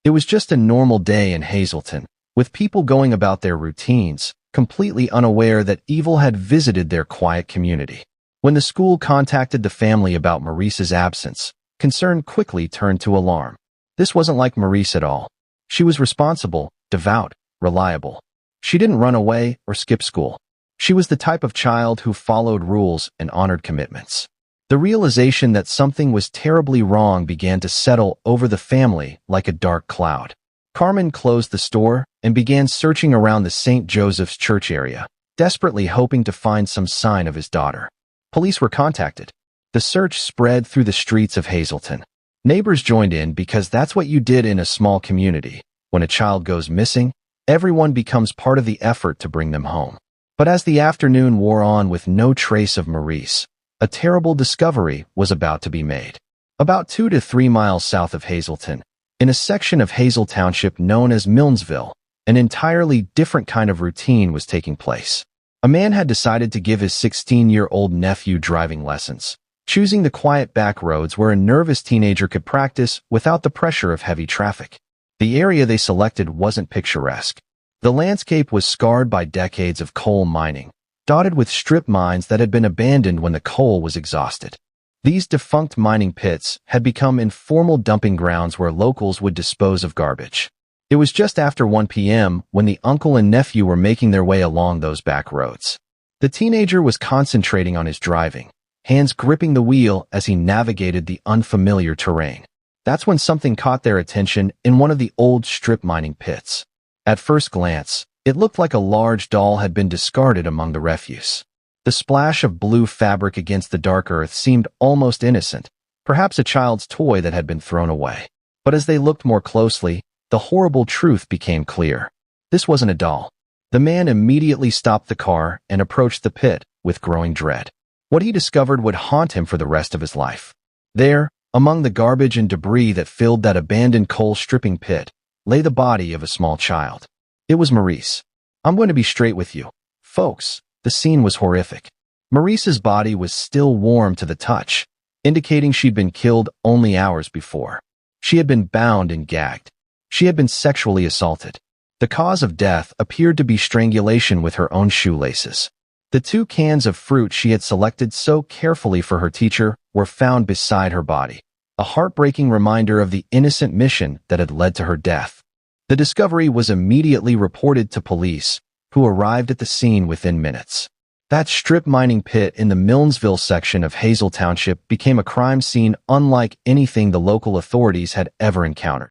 It was just a normal day in Hazleton, with people going about their routines, completely unaware that evil had visited their quiet community. When the school contacted the family about Maurice's absence, concern quickly turned to alarm. This wasn't like Maurice at all. She was responsible, devout, reliable. She didn't run away or skip school. She was the type of child who followed rules and honored commitments. The realization that something was terribly wrong began to settle over the family like a dark cloud. Carmen closed the store and began searching around the St. Joseph's Church area, desperately hoping to find some sign of his daughter. Police were contacted. The search spread through the streets of Hazleton. Neighbors joined in because that's what you did in a small community. When a child goes missing, everyone becomes part of the effort to bring them home. But as the afternoon wore on with no trace of Maurice, a terrible discovery was about to be made. About 2 to 3 miles south of Hazleton, in a section of Hazel Township known as Milnesville, an entirely different kind of routine was taking place. A man had decided to give his 16-year-old nephew driving lessons, choosing the quiet back roads where a nervous teenager could practice without the pressure of heavy traffic. The area they selected wasn't picturesque. The landscape was scarred by decades of coal mining, dotted with strip mines that had been abandoned when the coal was exhausted. These defunct mining pits had become informal dumping grounds where locals would dispose of garbage. It was just after 1 p.m. when the uncle and nephew were making their way along those back roads. The teenager was concentrating on his driving, hands gripping the wheel as he navigated the unfamiliar terrain. That's when something caught their attention in one of the old strip mining pits. At first glance, it looked like a large doll had been discarded among the refuse. The splash of blue fabric against the dark earth seemed almost innocent, perhaps a child's toy that had been thrown away. But as they looked more closely, the horrible truth became clear. This wasn't a doll. The man immediately stopped the car and approached the pit with growing dread. What he discovered would haunt him for the rest of his life. There, among the garbage and debris that filled that abandoned coal stripping pit, lay the body of a small child. It was Maurice. I'm going to be straight with you, folks. The scene was horrific. Maurice's body was still warm to the touch, indicating she'd been killed only hours before. She had been bound and gagged. She had been sexually assaulted. The cause of death appeared to be strangulation with her own shoelaces. The 2 cans of fruit she had selected so carefully for her teacher were found beside her body, a heartbreaking reminder of the innocent mission that had led to her death. The discovery was immediately reported to police, who arrived at the scene within minutes. That strip mining pit in the Milnesville section of Hazel Township became a crime scene unlike anything the local authorities had ever encountered.